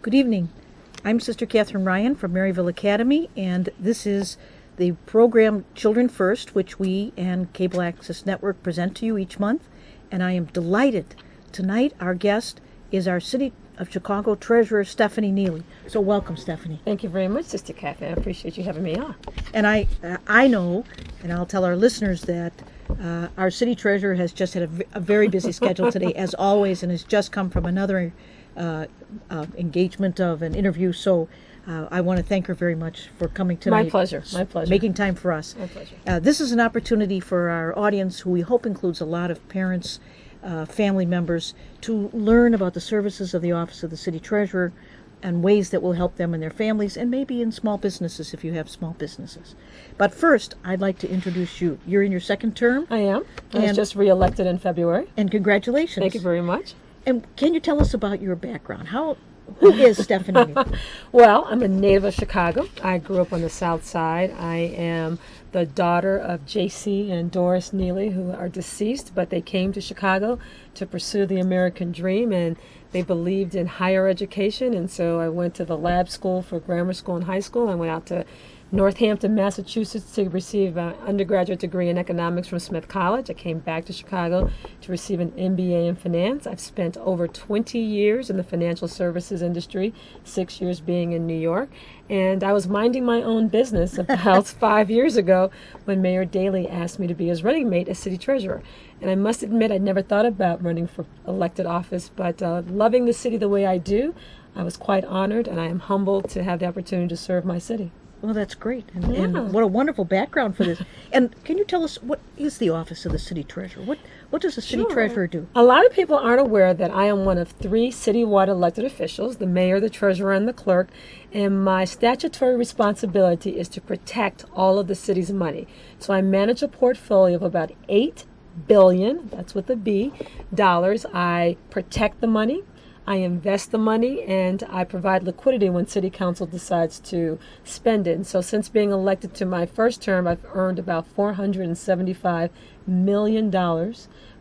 Good evening. I'm Sister Catherine Ryan from Maryville Academy, and this is the program Children First, which we and Cable Access Network present to you each month. And I am delighted. Tonight, our guest is our City of Chicago Treasurer, Stephanie Neely. So welcome, Stephanie. Thank you very much, Sister Catherine. I appreciate you having me on. And I know, and I'll tell our listeners that our City Treasurer has just had a very busy schedule today, as always, and has just come from another engagement of an interview. So I want to thank her very much for coming tonight. My pleasure. My pleasure. Making time for us. My pleasure. This is an opportunity for our audience, who we hope includes a lot of parents, family members, to learn about the services of the Office of the City Treasurer and ways that will help them and their families, and maybe in small businesses if you have small businesses. But first, I'd like to introduce you. You're in your second term. I am. I was just reelected in February. And congratulations. Thank you very much. And can you tell us about your background? Who is Stephanie? Well, I'm a native of Chicago. I grew up on the South Side. I am the daughter of J.C. and Doris Neely, who are deceased, but they came to Chicago to pursue the American dream, and they believed in higher education. And so I went to the lab school for grammar school and high school. I went out to Northampton, Massachusetts to receive an undergraduate degree in economics from Smith College. I came back to Chicago to receive an MBA in finance. I've spent over 20 years in the financial services industry, 6 years being in New York. And I was minding my own business about 5 years ago when Mayor Daley asked me to be his running mate as city treasurer. And I must admit, I'd never thought about running for elected office, but loving the city the way I do, I was quite honored, and I am humbled to have the opportunity to serve my city. Well, that's great. And what a wonderful background for this. And can you tell us, what is the Office of the City Treasurer? What does the City Treasurer do? A lot of people aren't aware that I am one of 3 citywide elected officials, the mayor, the treasurer, and the clerk. And my statutory responsibility is to protect all of the city's money. So I manage a portfolio of about $8 billion, that's with a B, dollars. I protect the money, I invest the money, and I provide liquidity when City Council decides to spend it. And so since being elected to my first term, I've earned about $475 million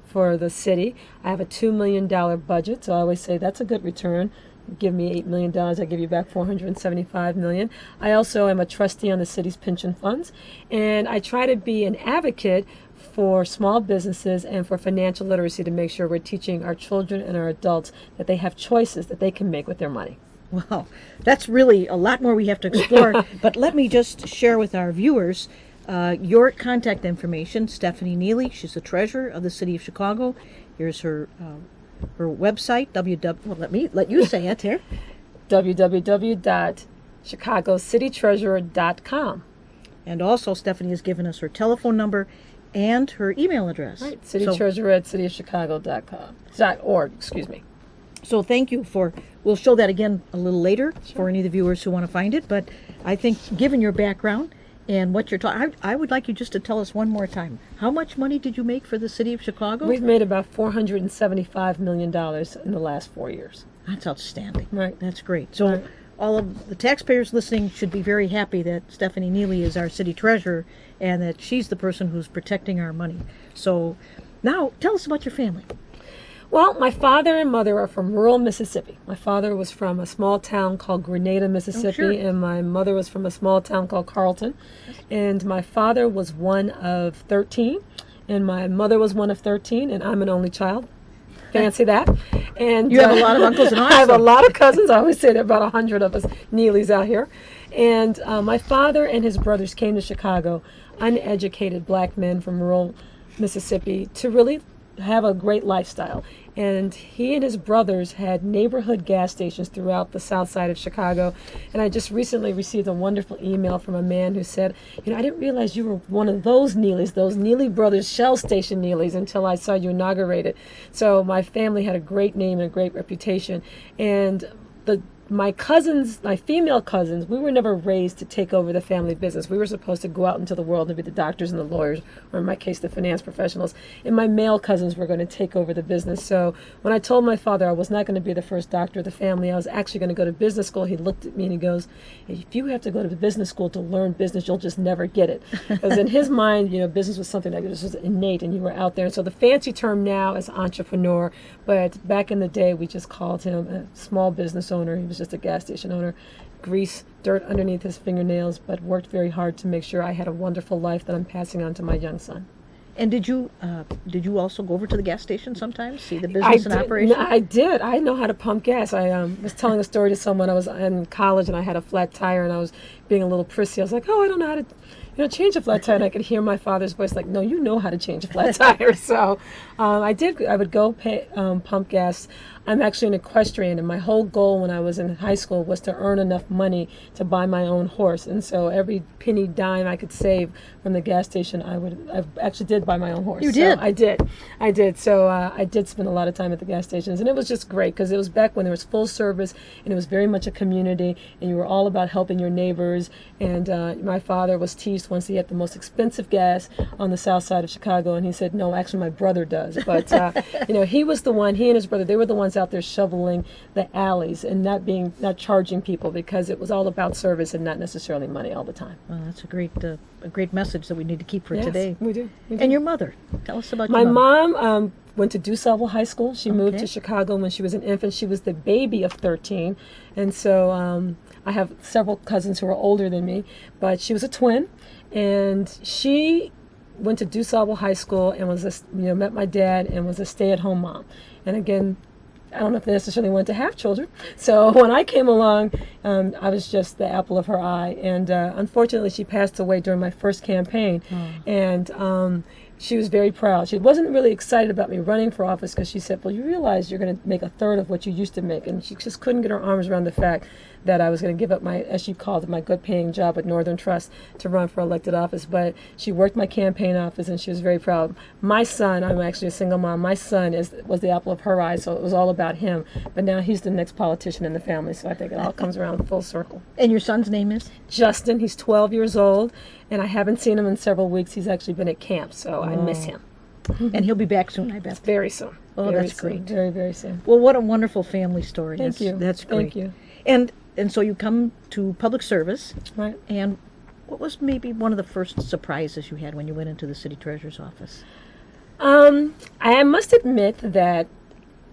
for the city. I have a $2 million budget, so I always say that's a good return. Give me $8 million, I give you back $475 million. I also am a trustee on the city's pension funds, and I try to be an advocate for small businesses and for financial literacy to make sure we're teaching our children and our adults that they have choices that they can make with their money. Well, that's really a lot more we have to explore. But let me just share with our viewers your contact information. Stephanie Neely, she's the treasurer of the City of Chicago. Here's her website, let me let you say it here. www.chicagocitytreasurer.com. And also, Stephanie has given us her telephone number and her email address. Right, citytreasurer@cityofchicago.org, excuse me. So thank you we'll show that again a little later for any of the viewers who want to find it. But I think, given your background and what you're talking, I would like you just to tell us one more time. How much money did you make for the City of Chicago? We've made about $475 million in the last 4 years. That's outstanding. Right. That's great. So all of the taxpayers listening should be very happy that Stephanie Neely is our city treasurer and that she's the person who's protecting our money. So now tell us about your family. Well, my father and mother are from rural Mississippi. My father was from a small town called Grenada, Mississippi, and my mother was from a small town called Carlton. And my father was one of 13, and my mother was one of 13, and I'm an only child. Fancy that. And you have a lot of uncles and aunts. I have a lot of cousins. I always say there are about 100 of us Neelys out here. And my father and his brothers came to Chicago, uneducated black men from rural Mississippi, to really have a great lifestyle. And he and his brothers had neighborhood gas stations throughout the south side of Chicago. And I just recently received a wonderful email from a man who said, I didn't realize you were one of those Neelys, those Neely Brothers Shell Station Neelys, until I saw you inaugurated. So my family had a great name and a great reputation. And my cousins, my female cousins, we were never raised to take over the family business. We were supposed to go out into the world and be the doctors and the lawyers, or in my case, the finance professionals. And my male cousins were going to take over the business. So when I told my father I was not going to be the first doctor of the family, I was actually going to go to business school, he looked at me and he goes, if you have to go to the business school to learn business, you'll just never get it. Because in his mind, business was something that was just innate and you were out there. And so the fancy term now is entrepreneur, but back in the day, we just called him a small business owner. He was was just a gas station owner. Grease, dirt underneath his fingernails, but worked very hard to make sure I had a wonderful life that I'm passing on to my young son. And did you also go over to the gas station sometimes, see the business and operation? I did. I know how to pump gas. I was telling a story to someone. I was in college and I had a flat tire and I was being a little prissy. I was like, oh, I don't know how to change a flat tire. And I could hear my father's voice like, no, you know how to change a flat tire. So I did. I would go pump gas. I'm actually an equestrian, and my whole goal when I was in high school was to earn enough money to buy my own horse. And so every penny dime I could save from the gas station, I actually did buy my own horse. You did? So I did. So I did spend a lot of time at the gas stations, and it was just great because it was back when there was full service, and it was very much a community, and you were all about helping your neighbors. And my father was teased once he had the most expensive gas on the south side of Chicago, and he said, no, actually my brother does. But he was the one. He and his brother, they were the ones out there shoveling the alleys and not charging people, because it was all about service and not necessarily money all the time. Well, that's a great message that we need to keep for Yes, today. we do. And your mother, tell us about My your mother. mom went to DuSable High School. She moved Okay. to Chicago when she was an infant. She was the baby of 13, and so I have several cousins who are older than me, but she was a twin, and she went to DuSable High School and was met my dad and was a stay-at-home mom. And again, I don't know if they necessarily wanted to have children. So when I came along, I was just the apple of her eye. And unfortunately, she passed away during my first campaign. And she was very proud. She wasn't really excited about me running for office because she said, well, you realize you're going to make a third of what you used to make. And she just couldn't get her arms around the fact that I was going to give up my, as she called it, my good paying job at Northern Trust to run for elected office. But she worked my campaign office and she was very proud. My son, I'm actually a single mom, my son was the apple of her eye, so it was all about him. But now he's the next politician in the family, so I think it all comes around full circle. And your son's name is? Justin, he's 12 years old, and I haven't seen him in several weeks. He's actually been at camp, so I miss him. And he'll be back soon, I bet. Very soon. Oh, Very that's soon. great. Very, very soon. Well, what a wonderful family story. Thank you. That's great. Thank you. And so you come to public service, Right. and what was maybe one of the first surprises you had when you went into the city treasurer's office? I must admit that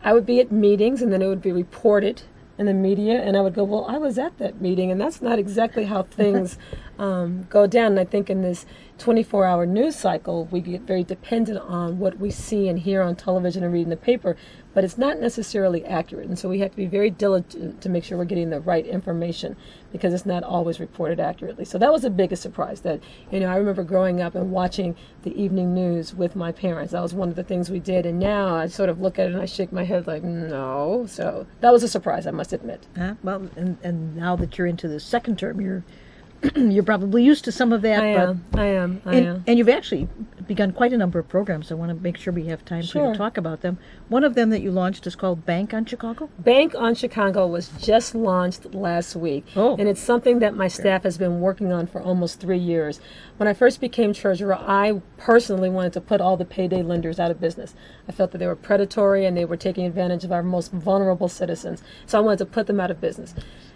I would be at meetings and then it would be reported in the media, and I would go, well, I was at that meeting, and that's not exactly how things go down. And I think in this 24-hour news cycle, we get very dependent on what we see and hear on television and read in the paper, but it's not necessarily accurate. And so we have to be very diligent to make sure we're getting the right information, because it's not always reported accurately. So that was the biggest surprise. That, I remember growing up and watching the evening news with my parents. That was one of the things we did. And now I sort of look at it and I shake my head like, no. So that was a surprise, I must admit. Well, and now that you're into the second term, you're probably used to some of that. I am. And you've actually begun quite a number of programs. I want to make sure we have time for you Sure. to talk about them. One of them that you launched is called Bank on Chicago. Bank on Chicago was just launched last week. Oh. And it's something that my staff has been working on for almost 3 years. When I first became treasurer, I personally wanted to put all the payday lenders out of business. I felt that they were predatory and they were taking advantage of our most vulnerable citizens. So I wanted to put them out of business.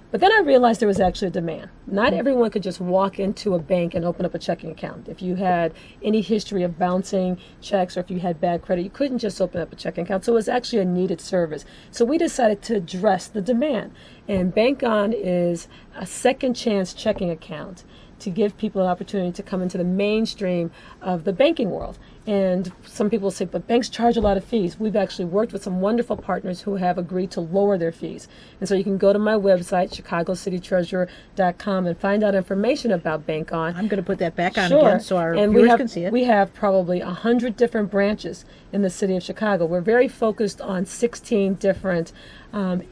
But then I realized there was actually a demand. Not everyone could just walk into a bank and open up a checking account. If you had any history of bouncing checks or if you had bad credit, you couldn't just open up a checking account. So it was actually a needed service. So we decided to address the demand. And Bank On is a second chance checking account to give people an opportunity to come into the mainstream of the banking world. And some people say, but banks charge a lot of fees. We've actually worked with some wonderful partners who have agreed to lower their fees. And so you can go to my website, chicagocitytreasurer.com, and find out information about Bank On. I'm going to put that back on Sure. again so our And viewers can see it. We have probably 100 different branches in the city of Chicago. We're very focused on 16 different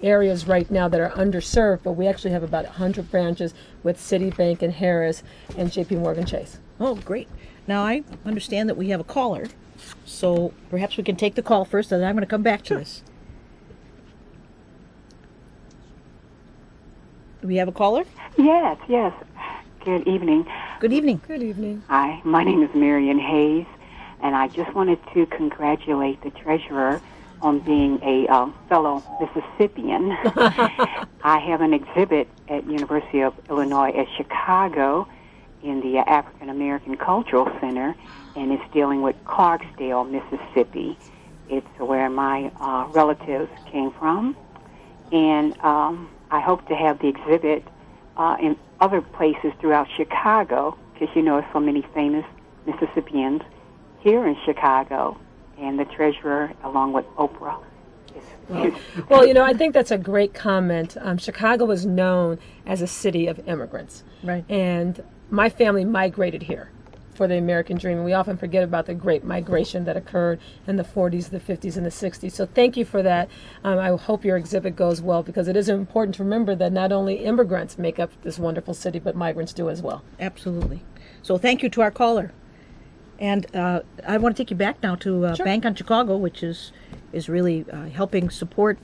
areas right now that are underserved, but we actually have about 100 branches with Citibank and Harris and JP Morgan Chase. Oh, great. Now, I understand that we have a caller, so perhaps we can take the call first, and then I'm going to come back to this. Do we have a caller? Yes. Good evening. Good evening. Good evening. Hi, my name is Marion Hayes, and I just wanted to congratulate the treasurer on being a fellow Mississippian. I have an exhibit at University of Illinois at Chicago in the African American Cultural Center, and it's dealing with Clarksdale, Mississippi. It's where my relatives came from, and I hope to have the exhibit in other places throughout Chicago, because there's so many famous Mississippians here in Chicago, and the treasurer, along with Oprah. Well, I think that's a great comment. Chicago is known as a city of immigrants. Right. And my family migrated here for the American dream. And we often forget about the great migration that occurred in the 40s, the 50s, and the 60s. So thank you for that. I hope your exhibit goes well, because it is important to remember that not only immigrants make up this wonderful city, but migrants do as well. Absolutely. So thank you to our caller. And I want to take you back now to Sure. Bank on Chicago, which is really helping support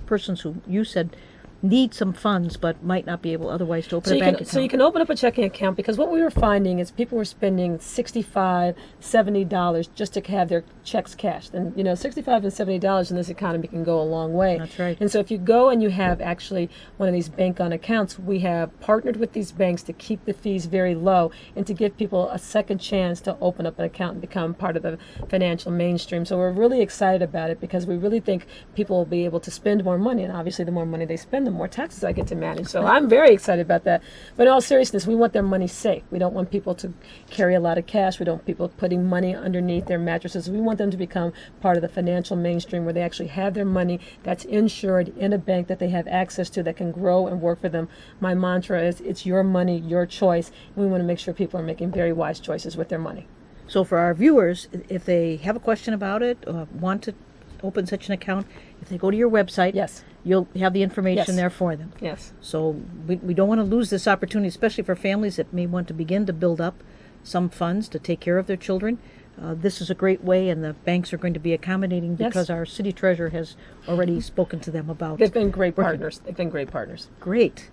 persons who you said need some funds but might not be able otherwise to open a bank account. So you can open up a checking account, because what we were finding is people were spending $65, $70 just to have their checks cashed. And $65 and $70 in this economy can go a long way. That's right. And so if you go and you have actually one of these bank on accounts, we have partnered with these banks to keep the fees very low and to give people a second chance to open up an account and become part of the financial mainstream. So we're really excited about it, because we really think people will be able to spend more money, and obviously the more money they spend, the more taxes I get to manage. So I'm very excited about that. But in all seriousness, we want their money safe. We don't want people to carry a lot of cash. We don't want people putting money underneath their mattresses. We want them to become part of the financial mainstream, where they actually have their money that's insured in a bank that they have access to, that can grow and work for them. My mantra is, it's your money, your choice. We want to make sure people are making very wise choices with their money. So for our viewers, if they have a question about it, want to open such an account, if they go to your website, Yes. you'll have the information Yes. there for them. Yes. So we don't want to lose this opportunity, especially for families that may want to begin to build up some funds to take care of their children. This is a great way, and the banks are going to be accommodating, Yes. because our city treasurer has already spoken to them about. They've been great working. partners. They've been great partners. Great.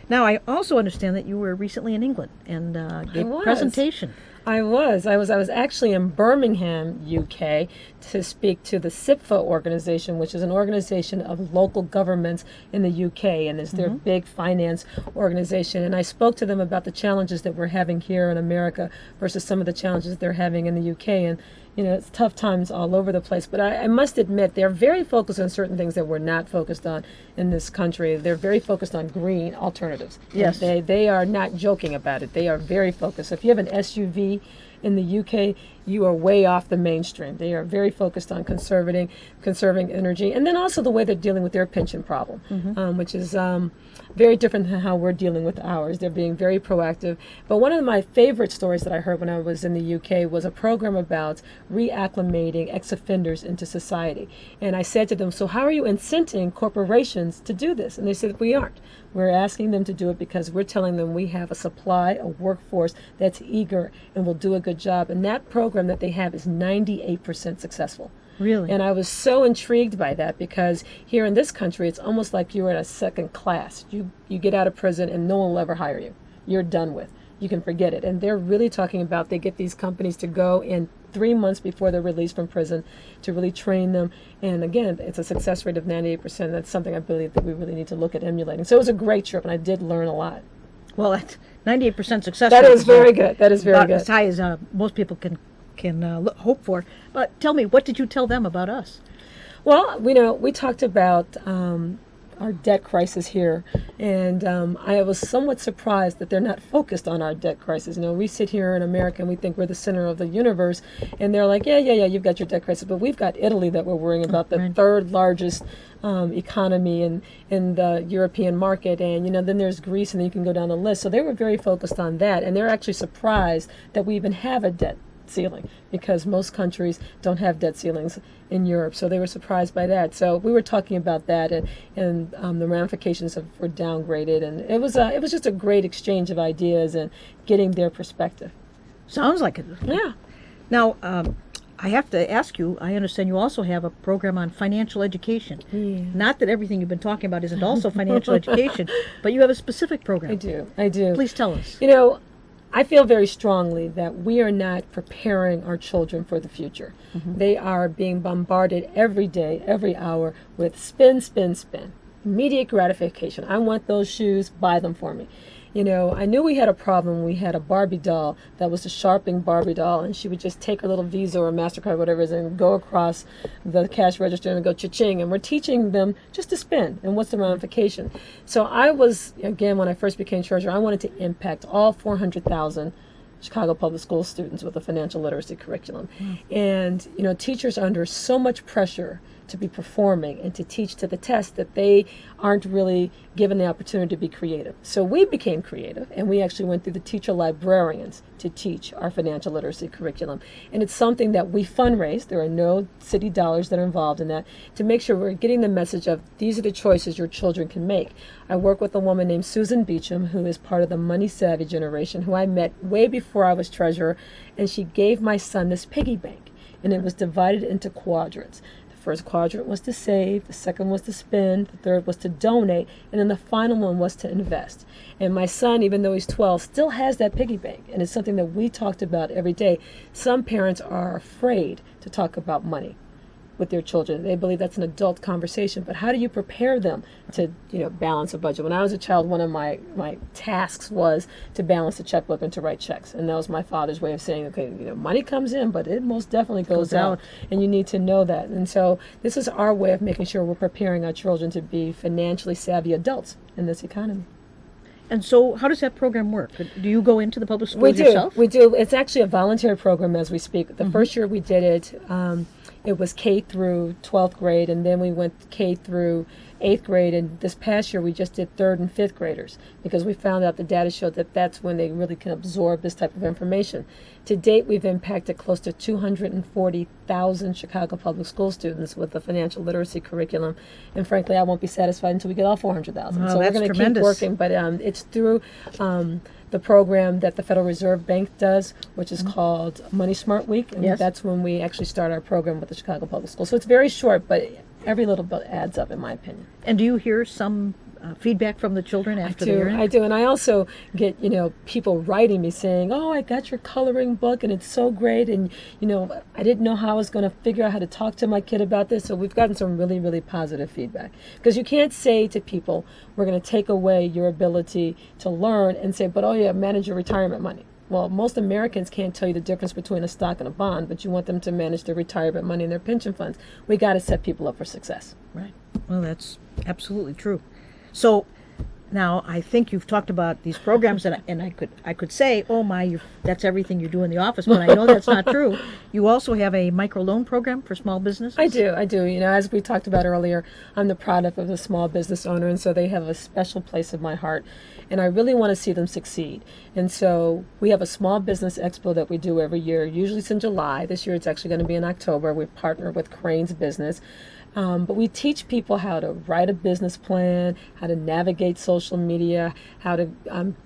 Now, I also understand that you were recently in England and gave a was. presentation. I was actually in Birmingham, UK, to speak to the SIPFA organization, which is an organization of local governments in the UK, and it's their big finance organization. And I spoke to them about the challenges that we're having here in America versus some of the challenges they're having in the UK. And it's tough times all over the place. But I must admit, they're very focused on certain things that we're not focused on in this country. They're very focused on green alternatives. Yes. And they are not joking about it. They are very focused. If you have an SUV in the UK, you are way off the mainstream. They are very focused on conserving energy, and then also the way they're dealing with their pension problem, which is very different than how we're dealing with ours. They're being very proactive. But one of my favorite stories that I heard when I was in the UK was a program about reacclimating ex-offenders into society. And I said to them, so how are you incenting corporations to do this? And they said, we aren't. We're asking them to do it because we're telling them we have a supply, a workforce that's eager and will do a good job. And that program that they have is 98% successful. Really? And I was so intrigued by that, because here in this country, it's almost like you're in a second class. You get out of prison and no one will ever hire you. You're done with. You can forget it. And they're really talking about, they get these companies to go in 3 months before they're released from prison to really train them. And again, it's a success rate of 98%. That's something I believe that we really need to look at emulating. So it was a great trip, and I did learn a lot. Well, that's 98% success. That rate is very good. That is very about good. as high as most people can hope for. But tell me, what did you tell them about us? Well, we talked about our debt crisis here, and I was somewhat surprised that they're not focused on our debt crisis. We sit here in America and we think we're the center of the universe, and they're like, yeah, you've got your debt crisis, but we've got Italy that we're worrying about, the Right. third largest economy in the European market, and then there's Greece, and then you can go down the list. So they were very focused on that, and they're actually surprised that we even have a debt ceiling, because most countries don't have debt ceilings in Europe. So they were surprised by that. So we were talking about that, and the ramifications of we're downgraded, and it was just a great exchange of ideas and getting their perspective. Sounds like it. Yeah. Now, I have to ask you, I understand you also have a program on financial education. Yeah. Not that everything you've been talking about isn't also financial education, but you have a specific program. I do. Please tell us. I feel very strongly that we are not preparing our children for the future. They are being bombarded every day, every hour with spin, spin, spin. Immediate gratification. I want those shoes, buy them for me. I knew we had a problem. We had a Barbie doll that was a sharpening Barbie doll, and she would just take her little Visa or MasterCard, whatever it is, and go across the cash register and go cha-ching. And we're teaching them just to spend and what's the ramification. So I was, again, when I first became treasurer, I wanted to impact all 400,000 Chicago Public School students with a financial literacy curriculum. And, teachers are under so much pressure to be performing and to teach to the test that they aren't really given the opportunity to be creative. So we became creative, and we actually went through the teacher librarians to teach our financial literacy curriculum. And it's something that we fundraise. There are no city dollars that are involved in that, to make sure we're getting the message of these are the choices your children can make. I work with a woman named Susan Beecham, who is part of the money savvy generation, who I met way before I was treasurer, and she gave my son this piggy bank, and it was divided into quadrants. First quadrant was to save, the second was to spend, the third was to donate, and then the final one was to invest. And my son, even though he's 12, still has that piggy bank, and it's something that we talked about every day. Some parents are afraid to talk about money with their children. They believe that's an adult conversation, but how do you prepare them to, balance a budget? When I was a child, one of my tasks was to balance the checkbook and to write checks, and that was my father's way of saying, okay, money comes in, but it most definitely goes out, and you need to know that. And so this is our way of making sure we're preparing our children to be financially savvy adults in this economy. And so how does that program work? Do you go into the public schools yourself? We do. It's actually a voluntary program as we speak. The first year we did it, it was K through 12th grade, and then we went K through 8th grade, and this past year we just did 3rd and 5th graders, because we found out the data showed that that's when they really can absorb this type of information. To date, we've impacted close to 240,000 Chicago public school students with the financial literacy curriculum, and frankly, I won't be satisfied until we get all 400,000. Well, so we're going to keep working, but it's through the program that the Federal Reserve Bank does, which is called Money Smart Week, and that's when we actually start our program with the Chicago Public Schools. So it's very short, but every little bit adds up, in my opinion. And do you hear some feedback from the children after the hearing? I do, and I also get people writing me saying, "Oh, I got your coloring book, and it's so great, and I didn't know how I was going to figure out how to talk to my kid about this." So we've gotten some really, really positive feedback, because you can't say to people, "We're going to take away your ability to learn," and say, "But oh yeah, manage your retirement money." Well, most Americans can't tell you the difference between a stock and a bond, but you want them to manage their retirement money and their pension funds. We got to set people up for success. Right. Well, that's absolutely true. So now I think you've talked about these programs, and I could say, oh my, that's everything you do in the office, but I know that's not true. You also have a microloan program for small businesses? I do. As we talked about earlier, I'm the product of a small business owner, and so they have a special place in my heart, and I really want to see them succeed. And so we have a small business expo that we do every year. Usually it's in July. This year it's actually going to be in October. We partner with Crane's Business. But we teach people how to write a business plan, how to navigate social media, how to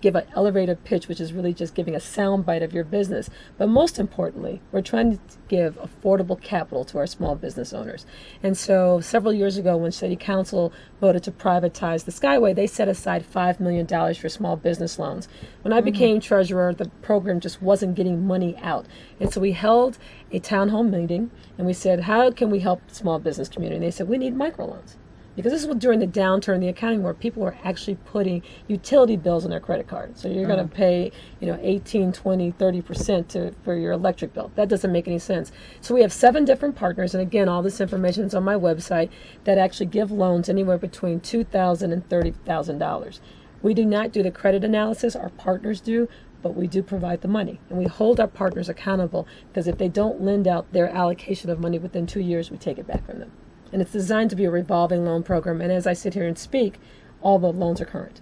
give an elevator pitch, which is really just giving a sound bite of your business. But most importantly, we're trying to give affordable capital to our small business owners. And so several years ago, when City Council voted to privatize the Skyway, they set aside $5 million for small business loans. When I became treasurer, the program just wasn't getting money out. And so we held a town hall meeting, and we said, how can we help the small business community? And they said, we need microloans. Because this was during the downturn in the economy where people were actually putting utility bills on their credit card. So you're going to pay 18, 20, 30% for your electric bill. That doesn't make any sense. So we have 7 different partners, and again, all this information is on my website, that actually give loans anywhere between $2,000 and $30,000. We do not do the credit analysis, our partners do, but we do provide the money. And we hold our partners accountable, because if they don't lend out their allocation of money within 2 years, we take it back from them. And it's designed to be a revolving loan program. And as I sit here and speak, all the loans are current.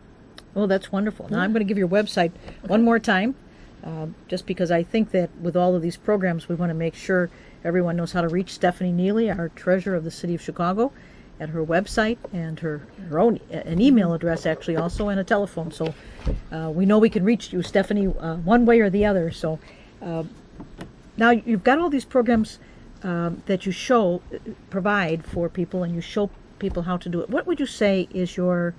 Oh, that's wonderful. Now I'm going to give your website one more time, just because I think that with all of these programs, we want to make sure everyone knows how to reach Stephanie Neely, our treasurer of the City of Chicago, at her website and her own an email address, actually, also, and a telephone. So we know we can reach you, Stephanie, one way or the other. So now you've got all these programs that you provide for people, and you show people how to do it. What would you say is your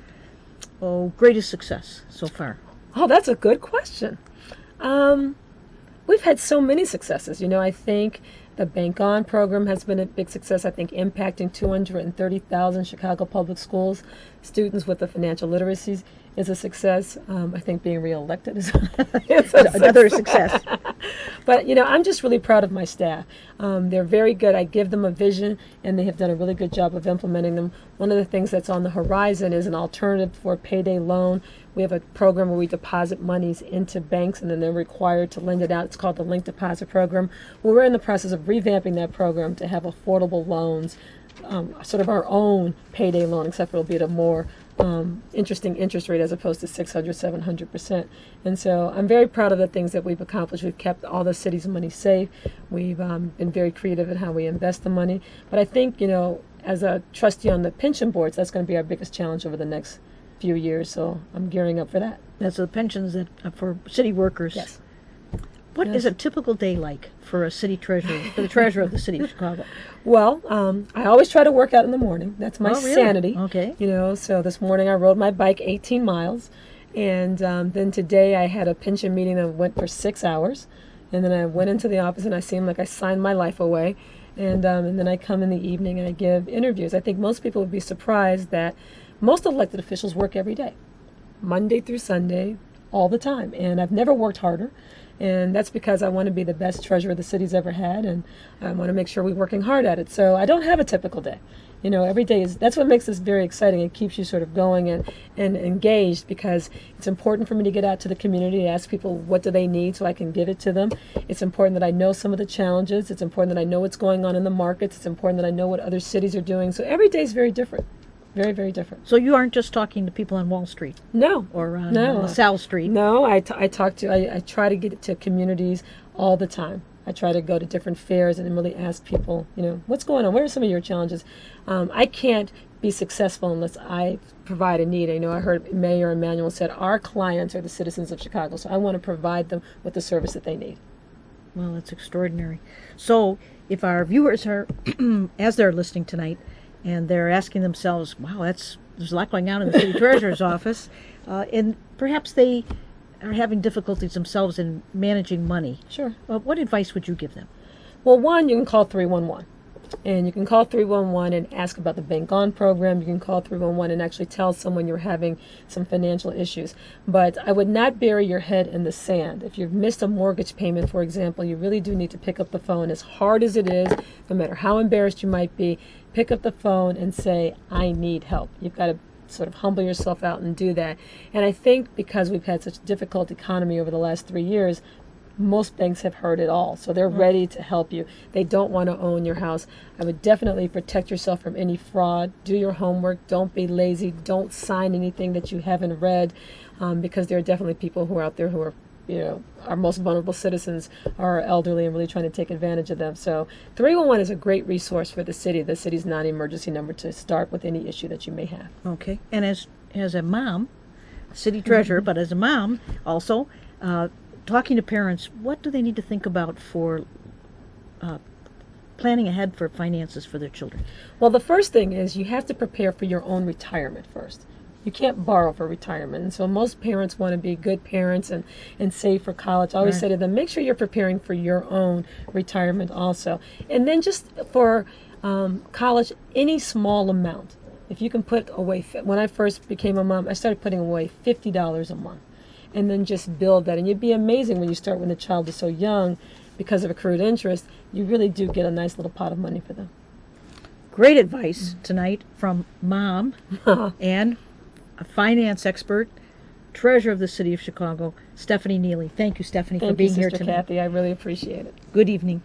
greatest success so far? Oh, that's a good question. We've had so many successes. I think the Bank On program has been a big success. I think impacting 230,000 Chicago public schools students with the financial literacy is a success. I think being reelected is Another success. But, I'm just really proud of my staff. They're very good. I give them a vision, and they have done a really good job of implementing them. One of the things that's on the horizon is an alternative for a payday loan. We have a program where we deposit monies into banks, and then they're required to lend it out. It's called the Link Deposit Program. Well, we're in the process of revamping that program to have affordable loans, sort of our own payday loan, except for it'll be at a more interesting interest rate as opposed to 600-700%. And so I'm very proud of the things that we've accomplished. We've kept all the city's money safe. We've been very creative in how we invest the money. But I think, as a trustee on the pension boards, that's going to be our biggest challenge over the next few years. So I'm gearing up for that. That's the pensions that for city workers. Yes. What is a typical day like for a city treasurer, for the treasurer of the city of Chicago? Well, I always try to work out in the morning. That's my really? sanity. Okay. So this morning I rode my bike 18 miles. And then today I had a pension meeting that went for 6 hours. And then I went into the office and I seemed like I signed my life away. And then I come in the evening and I give interviews. I think most people would be surprised that most elected officials work every day, Monday through Sunday, all the time. And I've never worked harder. And that's because I want to be the best treasurer the city's ever had, and I want to make sure we're working hard at it. So I don't have a typical day. Every day that's what makes this very exciting. It keeps you sort of going and engaged, because it's important for me to get out to the community and ask people what do they need so I can give it to them. It's important that I know some of the challenges. It's important that I know what's going on in the markets. It's important that I know what other cities are doing. So every day is very different. Very, very different. So you aren't just talking to people on Wall Street? No. Or on LaSalle Street? No, I try to get it to communities all the time. I try to go to different fairs and really ask people, what's going on? What are some of your challenges? I can't be successful unless I provide a need. I heard Mayor Emanuel said, our clients are the citizens of Chicago, so I want to provide them with the service that they need. Well, that's extraordinary. So if our viewers are, as they're listening tonight, and they're asking themselves, wow, there's a lot going on in the city treasurer's office, and perhaps they are having difficulties themselves in managing money. Sure. What advice would you give them? Well, one, you can call 311. And you can call 311 and ask about the Bank On program. You can call 311 and actually tell someone you're having some financial issues. But I would not bury your head in the sand. If you've missed a mortgage payment, for example, you really do need to pick up the phone. As hard as it is, no matter how embarrassed you might be, pick up the phone and say, I need help. You've got to sort of humble yourself out and do that. And I think because we've had such a difficult economy over the last 3 years, most banks have heard it all, so they're ready to help you. They don't want to own your house. I would definitely protect yourself from any fraud. Do your homework. Don't be lazy. Don't sign anything that you haven't read, because there are definitely people who are out there who are, our most vulnerable citizens are elderly and really trying to take advantage of them. So 311 is a great resource for the city. The city's non-emergency number to start with any issue that you may have. Okay. And as a mom, city treasurer, but as a mom also, talking to parents, what do they need to think about for planning ahead for finances for their children? Well, the first thing is you have to prepare for your own retirement first. You can't borrow for retirement. And so most parents want to be good parents and save for college. I always say to them, make sure you're preparing for your own retirement also. And then just for college, any small amount. If you can put away, when I first became a mom, I started putting away $50 a month. And then just build that. And you'd be amazing when you start when the child is so young, because of accrued interest, you really do get a nice little pot of money for them. Great advice tonight from Mom and a finance expert, treasurer of the city of Chicago, Stephanie Neely. Thank you, Stephanie, for being here tonight. Thank you, Sister Kathy. I really appreciate it. Good evening.